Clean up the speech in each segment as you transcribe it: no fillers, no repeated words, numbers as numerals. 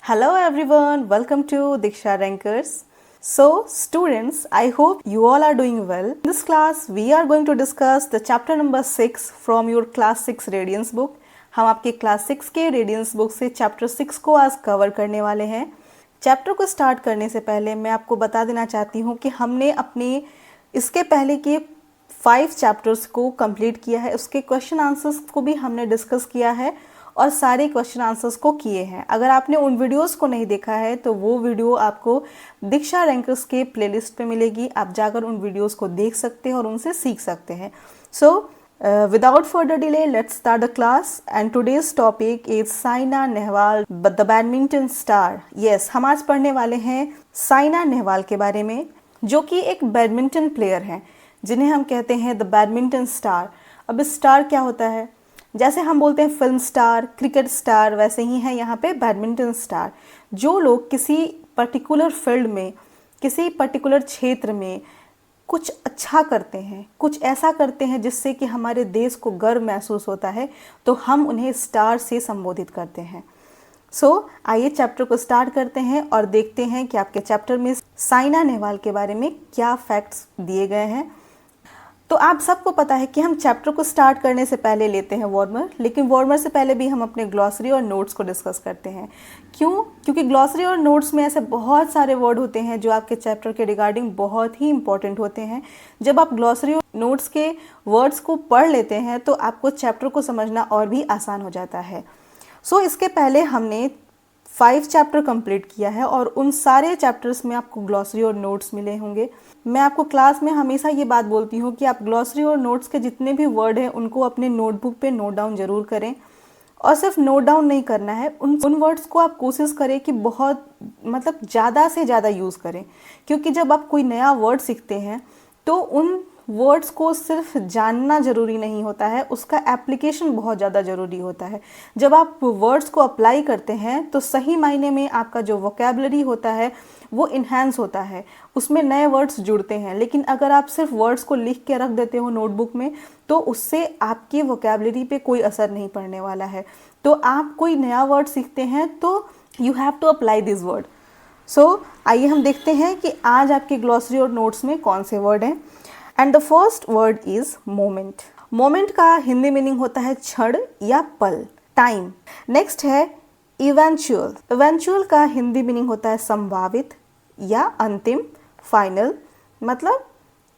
Hello everyone, welcome to Diksha Rankers. So students, I hope you all are doing well. In this class, we are going to discuss the chapter number 6 from your class 6 Radiance book. हम आपके class 6 के radiance book से chapter 6 को आज cover करने वाले हैं। Chapter को स्टार्ट करने से पहले मैं आपको बता देना चाहती हूँ कि हमने अपने इसके पहले के 5 चैप्टर्स को कंप्लीट किया है, उसके क्वेश्चन आंसर्स को भी हमने डिस्कस किया है और सारे क्वेश्चन आंसर्स को किए हैं। अगर आपने उन वीडियोस को नहीं देखा है तो वो वीडियो आपको दीक्षा रैंकर्स के प्लेलिस्ट पे मिलेगी, आप जाकर उन वीडियोस को देख सकते हैं और उनसे सीख सकते हैं। सो without further delay, let's start the class and today's topic is Saina Nehwal the badminton star. Yes, हम आज पढ़ने वाले हैं साइना नेहवाल के बारे में, जो कि एक बैडमिंटन प्लेयर हैं जिन्हें हम कहते हैं द बैडमिंटन स्टार। अब स्टार क्या होता है? जैसे हम बोलते हैं फिल्म स्टार, क्रिकेट स्टार, वैसे ही है यहाँ पे बैडमिंटन स्टार। जो लोग किसी पर्टिकुलर फील्ड में, किसी पर्टिकुलर क्षेत्र में कुछ अच्छा करते हैं, कुछ ऐसा करते हैं जिससे कि हमारे देश को गर्व महसूस होता है, तो हम उन्हें स्टार से संबोधित करते हैं। आइए चैप्टर को स्टार्ट करते हैं और देखते हैं कि आपके चैप्टर में साइना नेहवाल के बारे में क्या फैक्ट्स दिए गए हैं। तो आप सबको पता है कि हम चैप्टर को स्टार्ट करने से पहले लेते हैं वार्मर, लेकिन वार्मर से पहले भी हम अपने ग्लॉसरी और नोट्स को डिस्कस करते हैं। क्यों? क्योंकि ग्लॉसरी और नोट्स में ऐसे बहुत सारे वर्ड होते हैं जो आपके चैप्टर के रिगार्डिंग बहुत ही इंपॉर्टेंट होते हैं। जब आप ग्लॉसरी और नोट्स के वर्ड्स को पढ़ लेते हैं तो आपको चैप्टर को समझना और भी आसान हो जाता है। इसके पहले हमने 5 चैप्टर कंप्लीट किया है और उन सारे चैप्टर्स में आपको ग्लॉसरी और नोट्स मिले होंगे। मैं आपको क्लास में हमेशा ये बात बोलती हूँ कि आप ग्लॉसरी और नोट्स के जितने भी वर्ड हैं उनको अपने नोटबुक पे नोट डाउन जरूर करें। और सिर्फ नोट डाउन नहीं करना है, उन वर्ड्स को आप कोशिश करें कि बहुत ज़्यादा से ज़्यादा यूज़ करें, क्योंकि जब आप कोई नया वर्ड सीखते हैं तो उन वर्ड्स को सिर्फ जानना ज़रूरी नहीं होता है, उसका एप्लीकेशन बहुत ज़्यादा ज़रूरी होता है। जब आप वर्ड्स को अप्लाई करते हैं तो सही मायने में आपका जो वोकैबुलरी होता है वो इन्हांस होता है, उसमें नए वर्ड्स जुड़ते हैं। लेकिन अगर आप सिर्फ वर्ड्स को लिख के रख देते हो नोटबुक में तो उससे आपकी वोकैबुलरी पे कोई असर नहीं पड़ने वाला है। तो आप कोई नया वर्ड सीखते हैं तो you have to apply this word. आइए हम देखते हैं कि आज आपके ग्लॉसरी और नोट्स में कौन से वर्ड हैं। And the first word is moment. Moment का हिंदी मीनिंग होता है क्षण या पल, टाइम। नेक्स्ट है इवेंचुअल। इवेंचुअल का हिंदी मीनिंग होता है संभावित या अंतिम, फाइनल, मतलब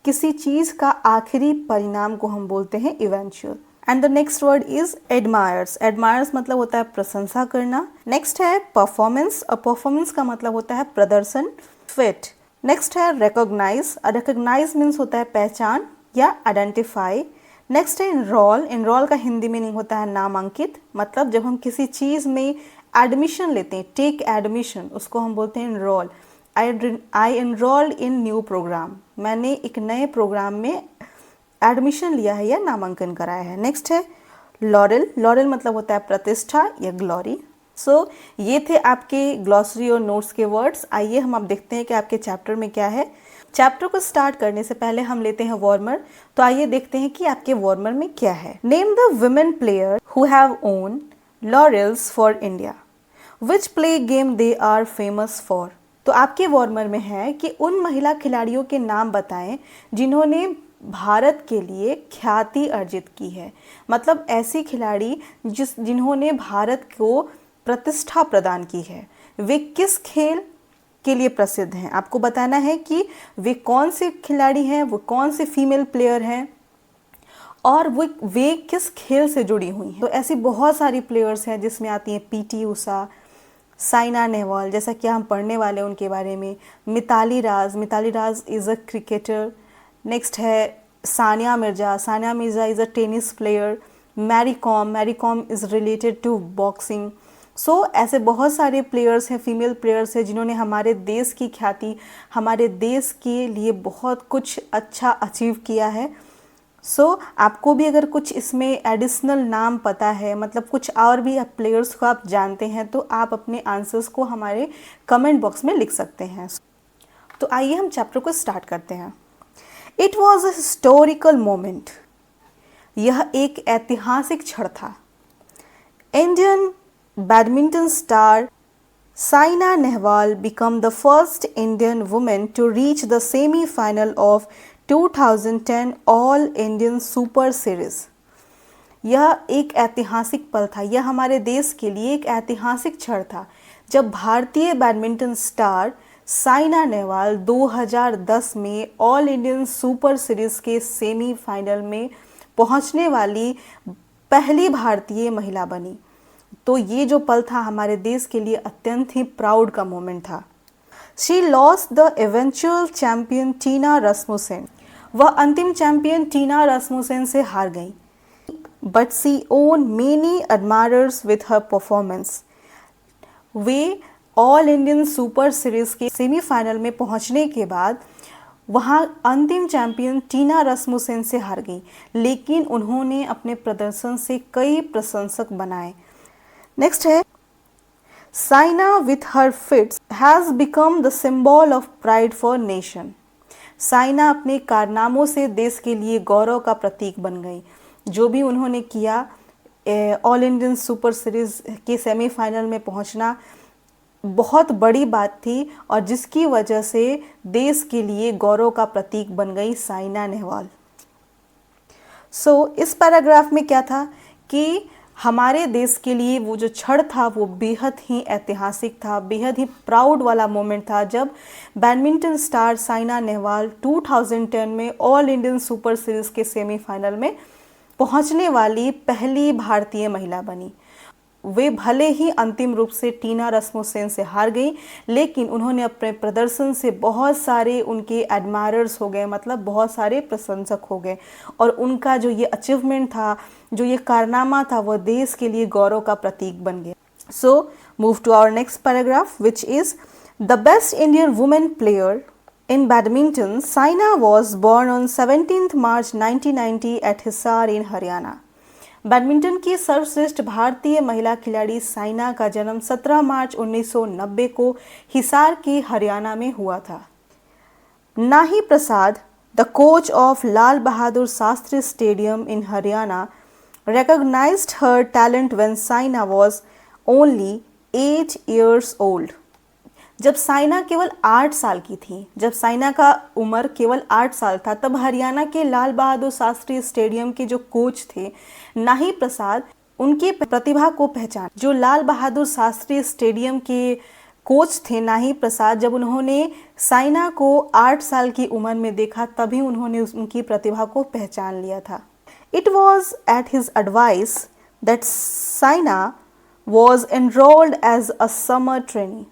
किसी चीज का आखिरी परिणाम को हम बोलते हैं eventual. And the next word is admires. Admires मतलब होता है प्रशंसा करना। नेक्स्ट है परफॉर्मेंस। परफॉर्मेंस का मतलब होता है प्रदर्शन, फिट। नेक्स्ट है रिकॉग्नाइज। रिकॉग्नाइज मीन्स होता है पहचान या आइडेंटिफाई। नेक्स्ट है इनरोल। इनरोल का हिंदी मीनिंग होता है नामांकित, मतलब जब हम किसी चीज़ में एडमिशन लेते हैं, टेक एडमिशन, उसको हम बोलते हैं enrol. I enrolled in new programme, मैंने एक नए प्रोग्राम में एडमिशन लिया है या नामांकन कराया है। नेक्स्ट है लॉरेल। लॉरेल मतलब होता है प्रतिष्ठा या ग्लोरी। ये थे आपके ग्लॉसरी और नोट्स के वर्ड्स। आइए हम अब देखते हैं कि आपके चैप्टर में क्या है। चैप्टर को स्टार्ट करने से पहले हम लेते हैं वार्मर। तो आइए देखते हैं कि आपके वार्मर में क्या है। Name the women player who have won laurels for India, which play game they are famous for. तो आपके वार्मर में है कि उन महिला खिलाड़ियों के नाम बताएं जिन्होंने भारत के लिए ख्याति अर्जित की है, मतलब ऐसी खिलाड़ी जिन्होंने भारत को प्रतिष्ठा प्रदान की है। वे किस खेल के लिए प्रसिद्ध हैं, आपको बताना है कि वे कौन से खिलाड़ी हैं, वो कौन से फीमेल प्लेयर हैं और वे किस खेल से जुड़ी हुई हैं। तो ऐसी बहुत सारी प्लेयर्स हैं जिसमें आती हैं पीटी उषा, साइना नेहवाल, जैसा कि हम पढ़ने वाले हैं उनके बारे में। Mitali Raj. Mitali Raj is a cricketer. Next है Sania Mirza. Sania Mirza is a tennis player. Mary Kom. Mary Kom is related to boxing. ऐसे बहुत सारे प्लेयर्स हैं, फीमेल प्लेयर्स हैं जिन्होंने हमारे देश की ख्याति, हमारे देश के लिए बहुत कुछ अच्छा अचीव किया है। आपको भी अगर कुछ इसमें एडिशनल नाम पता है, मतलब कुछ और भी प्लेयर्स को आप जानते हैं, तो आप अपने आंसर्स को हमारे कमेंट बॉक्स में लिख सकते हैं। तो आइए हम चैप्टर को स्टार्ट करते हैं। It was a historical moment. यह एक ऐतिहासिक क्षण था। Indian badminton star Saina Nehwal became the first Indian woman to reach the semi-final of 2010 All Indian Super Series. यह एक ऐतिहासिक पल था, यह हमारे देश के लिए एक ऐतिहासिक क्षण था जब भारतीय बैडमिंटन स्टार साइना नेहवाल 2010 में ऑल इंडियन सुपर सीरीज के सेमीफाइनल में पहुंचने वाली पहली भारतीय महिला बनी। तो ये जो पल था हमारे देश के लिए अत्यंत ही प्राउड का मोमेंट था। शी लॉस्ट द एवेंचुअल चैंपियन टीना रस्मुसेन। वह अंतिम चैंपियन टीना रस्मुसेन से हार गई। But she own many admirers with her performance. Way all Indian super series के सेमीफाइनल में पहुंचने के बाद वहां अंतिम चैंपियन टीना रस्मुसेन से हार गई, लेकिन उन्होंने अपने प्रदर्शन से कई प्रशंसक बनाए। नेक्स्ट है, Saina with her fits has become the symbol of pride for nation. Saina अपने कारनामों से देश के लिए गौरव का प्रतीक बन गई। जो भी उन्होंने किया, ऑल इंडियन सुपर सीरीज के सेमीफाइनल में पहुंचना बहुत बड़ी बात थी और जिसकी वजह से देश के लिए गौरव का प्रतीक बन गई साइना नेहवाल। इस पैराग्राफ में क्या था कि हमारे देश के लिए वो जो क्षण था वो बेहद ही ऐतिहासिक था, बेहद ही प्राउड वाला मोमेंट था जब बैडमिंटन स्टार साइना नेहवाल 2010 में ऑल इंडियन सुपर सीरीज के सेमीफाइनल में पहुंचने वाली पहली भारतीय महिला बनी। वे भले ही अंतिम रूप से टीना रस्मुसेन से हार गई, लेकिन उन्होंने अपने प्रदर्शन से बहुत सारे उनके एडमायरर्स हो गए, मतलब बहुत सारे प्रशंसक हो गए और उनका जो ये अचीवमेंट था, जो ये कारनामा था, वह देश के लिए गौरव का प्रतीक बन गया। So move to our next paragraph which is the best Indian women player in badminton. Saina was born on 17th March 1990 at Hisar in Haryana. Badminton की सर्वश्रेष्ठ भारतीय महिला खिलाड़ी साइना का जन्म 17 मार्च 1990 को हिसार के हरियाणा में हुआ था। नाही Prasad, the coach of Lal Bahadur Shastri stadium in Haryana, recognized her talent when Saina was only 8 years old. जब साइना केवल 8 साल की थी, जब साइना का उम्र केवल 8 साल था, तब हरियाणा के लाल बहादुर शास्त्री स्टेडियम के जो कोच थे नाही प्रसाद, उनकी प्रतिभा को पहचान। जो लाल बहादुर शास्त्री स्टेडियम के कोच थे नाही प्रसाद, जब उन्होंने साइना को 8 साल की उम्र में देखा तभी उन्होंने उनकी प्रतिभा को पहचान लिया था। It was at his advice that Saina was enrolled as a summer trainee.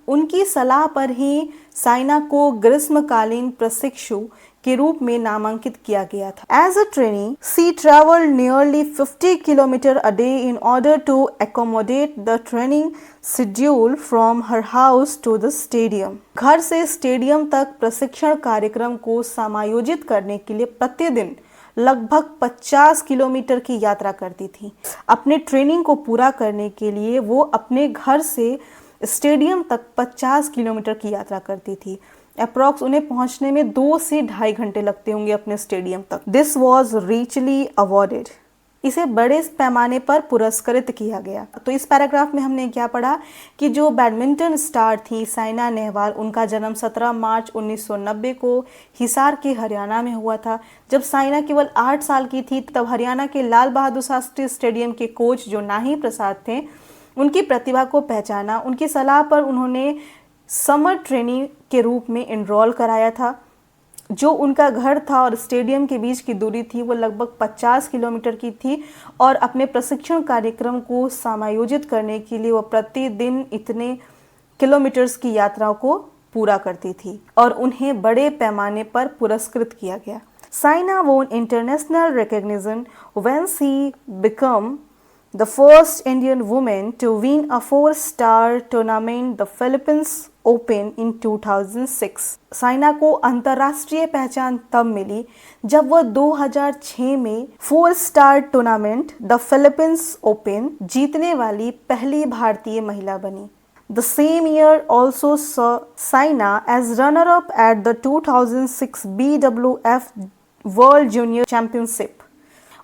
उनकी सलाह पर ही साइना को ग्रीष्मकालीन प्रशिक्षु के रूप में नामांकित किया गया था। As a trainee she travelled nearly 50 kilometre a day in order to accommodate the training schedule from her house to the stadium. घर से स्टेडियम तक प्रशिक्षण कार्यक्रम को समायोजित करने के लिए प्रतिदिन लगभग 50 किलोमीटर की यात्रा करती थी। अपने ट्रेनिंग को पूरा करने के लिए वो अपने घर से स्टेडियम तक 50 किलोमीटर की यात्रा करती थी। अप्रॉक्स उन्हें पहुंचने में 2 से ढाई घंटे लगते होंगे अपने स्टेडियम तक। This was richly awarded. इसे बड़े पैमाने पर पुरस्कृत किया गया। तो इस पैराग्राफ में हमने क्या पढ़ा कि जो बैडमिंटन स्टार थी साइना नेहवाल, उनका जन्म 17 मार्च 1990 को हिसार के हरियाणा में हुआ था। जब साइना केवल 8 साल की थी तब हरियाणा के लाल बहादुर शास्त्री स्टेडियम के कोच जो नाही प्रसाद थे, उनकी प्रतिभा को पहचाना। उनकी सलाह पर उन्होंने समर ट्रेनिंग के रूप में एनरोल कराया था। जो उनका घर था और स्टेडियम के बीच की दूरी थी वो लगभग 50 किलोमीटर की थी और अपने प्रशिक्षण कार्यक्रम को समायोजित करने के लिए वो प्रतिदिन इतने किलोमीटर्स की यात्राओं को पूरा करती थी और उन्हें बड़े पैमाने पर पुरस्कृत किया गया। साइना वोन international recognition when she become the first Indian woman to win a 4-star tournament, the Philippines Open in 2006. Saina को अंतर्राष्ट्रीय पहचान तब मिली जब वह 2006 में 4-स्टार टूर्नामेंट द फिलीपींस ओपन जीतने वाली पहली भारतीय महिला बनी। The same year also saw Saina as runner-up at the 2006 BWF World Junior Championship.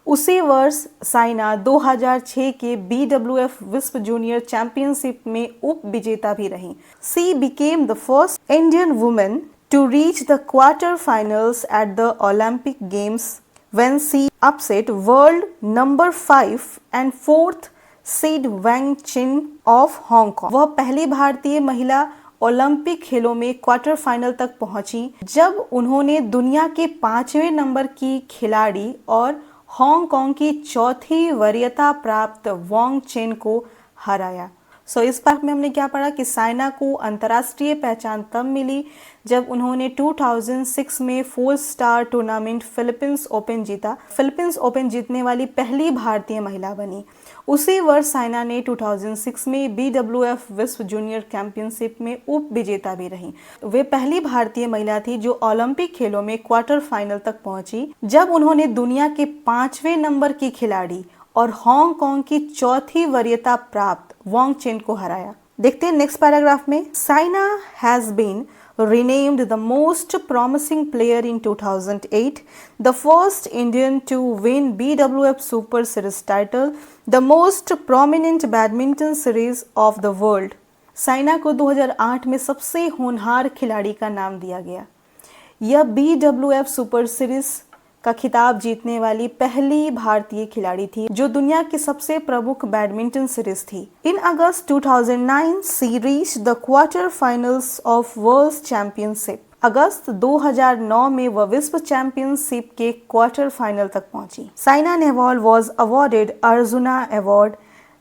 उसी वर्ष साइना 2006 के BWF विश्व जूनियर चैंपियनशिप में उप विजेता भी रहीं। She became the first Indian women to reach the quarter finals at the Olympic Games when she upset world number 5 and 4th seed Wang Qin of Hong Kong। वह पहली भारतीय महिला ओलंपिक खेलों में क्वार्टर फाइनल तक पहुंची जब उन्होंने दुनिया के 5वें नंबर की खिलाड़ी और हांगकांग की चौथी वरीयता प्राप्त वांग चेन को हराया। इस पार्ट में हमने क्या पढ़ा कि साइना को अंतर्राष्ट्रीय पहचान तब मिली जब उन्होंने 2006 में 4 स्टार टूर्नामेंट फिलीपींस ओपन जीता। फिलीपींस ओपन जीतने वाली पहली भारतीय महिला बनी। उसी वर्ष साइना ने 2006 में BWF विश्व जूनियर चैंपियनशिप में उप विजेता भी रही। वे पहली भारतीय महिला थी जो ओलंपिक खेलों में क्वार्टर फाइनल तक पहुंची जब उन्होंने दुनिया के 5वें नंबर की खिलाड़ी और हांगकांग की चौथी वरीयता प्राप्त वांग चेन को हराया। देखते हैं नेक्स्ट पैराग्राफ में। Saina has been renamed the most promising player in 2008, the first Indian to win BWF Super Series title, the most prominent badminton series of the world। Saina को 2008 में सबसे होनहार खिलाड़ी का नाम दिया गया। यह BWF सुपर सीरीज का खिताब जीतने वाली पहली भारतीय खिलाड़ी थी जो दुनिया की सबसे प्रमुख बैडमिंटन सीरीज थी। In August 2009 she reached the quarter finals of world championship. अगस्त 2009 में वह विश्व चैंपियनशिप के क्वार्टर फाइनल तक पहुंची। Saina Nehwal was awarded arjuna award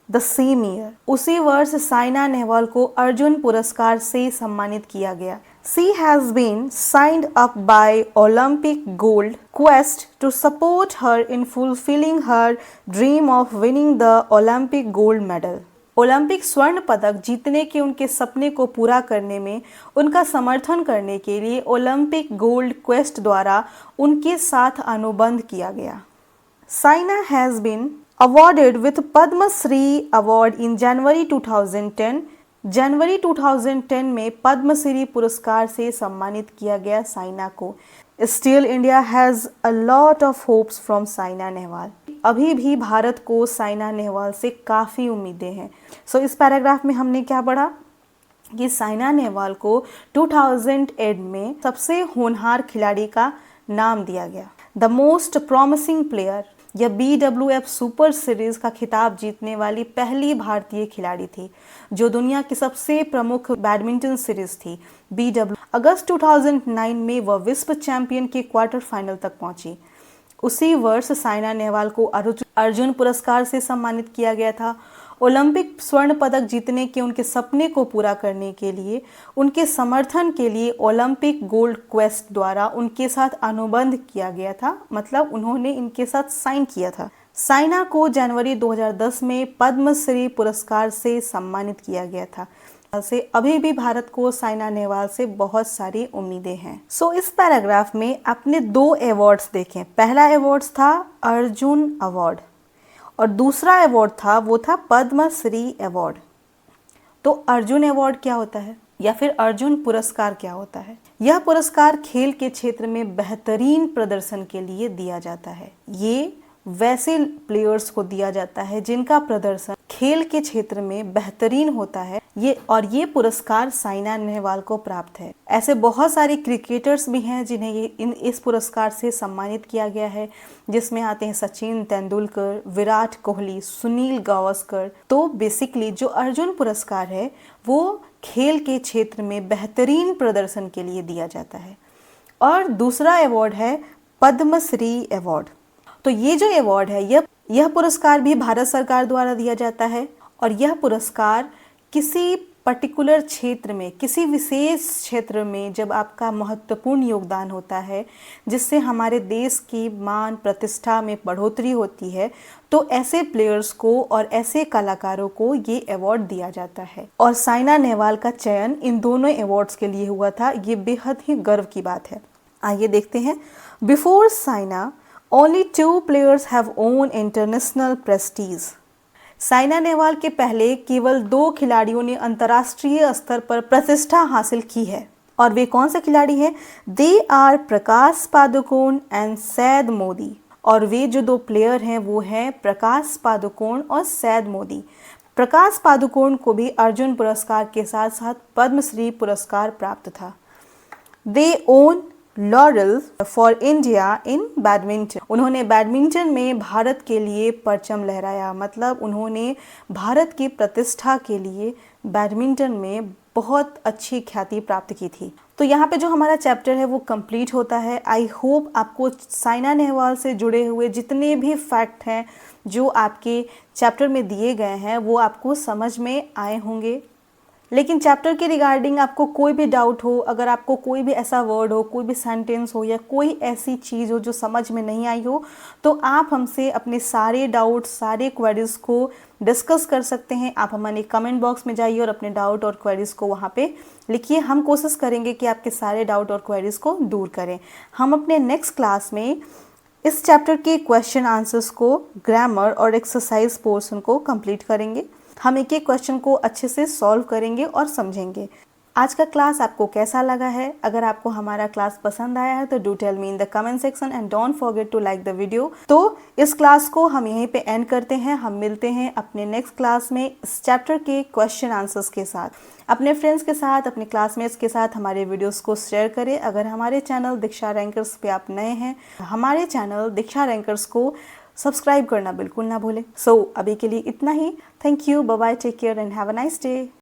the same year. उसी वर्ष साइना नेहवाल को अर्जुन पुरस्कार से सम्मानित किया गया। She has been signed up by Olympic Gold Quest to support her in fulfilling her dream of winning the Olympic Gold Medal। Olympic स्वर्ण पदक जीतने के उनके सपने को पूरा करने में उनका समर्थन करने के लिए ओलंपिक गोल्ड क्वेस्ट द्वारा उनके साथ अनुबंध किया गया। Saina has been awarded with Padma Shri Award in January 2010। जनवरी 2010 में पद्मश्री पुरस्कार से सम्मानित किया गया साइना को। Still India has a lot of hopes from Saina Nehwal. अभी भी भारत को साइना नेहवाल से काफ़ी उम्मीदें हैं। इस पैराग्राफ में हमने क्या पढ़ा कि साइना नेहवाल को 2008 में सबसे होनहार खिलाड़ी का नाम दिया गया। द मोस्ट प्रॉमिसिंग प्लेयर, यह BWF सुपर सीरीज का खिताब जीतने वाली पहली भारतीय खिलाड़ी थी जो दुनिया की सबसे प्रमुख बैडमिंटन सीरीज थी BW। अगस्त 2009 में वह विश्व चैंपियन के क्वार्टर फाइनल तक पहुंची। उसी वर्ष साइना नेहवाल को अर्जुन पुरस्कार से सम्मानित किया गया था। ओलंपिक स्वर्ण पदक जीतने के उनके सपने को पूरा करने के लिए उनके समर्थन के लिए ओलंपिक गोल्ड क्वेस्ट द्वारा उनके साथ अनुबंध किया गया था, मतलब उन्होंने इनके साथ साइन किया था। साइना को जनवरी 2010 में पद्मश्री पुरस्कार से सम्मानित किया गया था। से अभी भी भारत को साइना नेहवाल से बहुत सारी उम्मीदें हैं। इस पैराग्राफ में आपने 2 अवार्ड्स देखे। पहला अवार्ड था अर्जुन अवार्ड और दूसरा अवार्ड था वो था पद्मश्री अवार्ड। तो अर्जुन अवार्ड क्या होता है या फिर अर्जुन पुरस्कार क्या होता है? यह पुरस्कार खेल के क्षेत्र में बेहतरीन प्रदर्शन के लिए दिया जाता है। ये वैसे प्लेयर्स को दिया जाता है जिनका प्रदर्शन खेल के क्षेत्र में बेहतरीन होता है। ये पुरस्कार साइना नेहवाल को प्राप्त है। ऐसे बहुत सारे क्रिकेटर्स भी हैं जिन्हें इस पुरस्कार से सम्मानित किया गया है, जिसमें आते हैं सचिन तेंदुलकर, विराट कोहली, सुनील गावस्कर। तो बेसिकली जो अर्जुन पुरस्कार है वो खेल के क्षेत्र में बेहतरीन प्रदर्शन के लिए दिया जाता है। और दूसरा अवार्ड है पद्मश्री अवार्ड। तो ये जो अवार्ड है यह पुरस्कार भी भारत सरकार द्वारा दिया जाता है और यह पुरस्कार किसी पर्टिकुलर क्षेत्र में, किसी विशेष क्षेत्र में जब आपका महत्वपूर्ण योगदान होता है जिससे हमारे देश की मान प्रतिष्ठा में बढ़ोतरी होती है, तो ऐसे प्लेयर्स को और ऐसे कलाकारों को ये अवार्ड दिया जाता है। और साइना नेहवाल का चयन इन दोनों अवार्ड्स के लिए हुआ था। ये बेहद ही गर्व की बात है। आइए देखते हैं। Before Saina Only 2 players have won international prestige। Saina Nehwal के पहले केवल 2 खिलाड़ियों ने अंतर्राष्ट्रीय स्तर पर प्रतिष्ठा हासिल की है। और वे कौन से खिलाड़ी हैं? They are Prakash Padukone and Syed Modi. और वे जो 2 प्लेयर हैं वो हैं प्रकाश पादुकोण और सैद मोदी। प्रकाश पादुकोण को भी अर्जुन पुरस्कार के साथ साथ पद्मश्री पुरस्कार प्राप्त था। They own laurel for India in badminton. उन्होंने बैडमिंटन में भारत के लिए परचम लहराया, मतलब उन्होंने भारत की प्रतिष्ठा के लिए बैडमिंटन में बहुत अच्छी ख्याति प्राप्त की थी। तो यहाँ पे जो हमारा चैप्टर है वो कंप्लीट होता है। आई होप आपको साइना नेहवाल से जुड़े हुए जितने भी फैक्ट हैं जो आपके चैप्टर में दिए गए हैं वो आपको समझ में आए होंगे। लेकिन चैप्टर के रिगार्डिंग आपको कोई भी डाउट हो, अगर आपको कोई भी ऐसा वर्ड हो, कोई भी सेंटेंस हो या कोई ऐसी चीज़ हो जो समझ में नहीं आई हो, तो आप हमसे अपने सारे डाउट, सारे क्वेरीज़ को डिस्कस कर सकते हैं। आप हमारे कमेंट बॉक्स में जाइए और अपने डाउट और क्वेरीज़ को वहाँ पे लिखिए। हम कोशिश करेंगे कि आपके सारे डाउट और क्वेरीज़ को दूर करें। हम अपने नेक्स्ट क्लास में इस चैप्टर के क्वेश्चन आंसर्स को, ग्रामर और एक्सरसाइज पोर्शन को कंप्लीट करेंगे। हम एक एक क्वेश्चन को अच्छे से सॉल्व करेंगे और समझेंगे। आज का क्लास आपको कैसा लगा है? अगर आपको हमारा क्लास पसंद आया है तो do tell me in the comment section and don't forget to like the video. तो इस क्लास को हम यहीं पे एंड करते हैं। हम मिलते हैं अपने नेक्स्ट क्लास में इस चैप्टर के क्वेश्चन आंसर्स के साथ। अपने फ्रेंड्स के साथ, अपने क्लासमेट्स के साथ हमारे वीडियोस को शेयर करें। अगर हमारे चैनल दीक्षा रैंकर्स पे आप नए हैं, हमारे चैनल दीक्षा रैंकर्स को सब्सक्राइब करना बिल्कुल ना भूलें। सो अभी के लिए इतना ही। Thank you, bye bye, take care and have a nice day.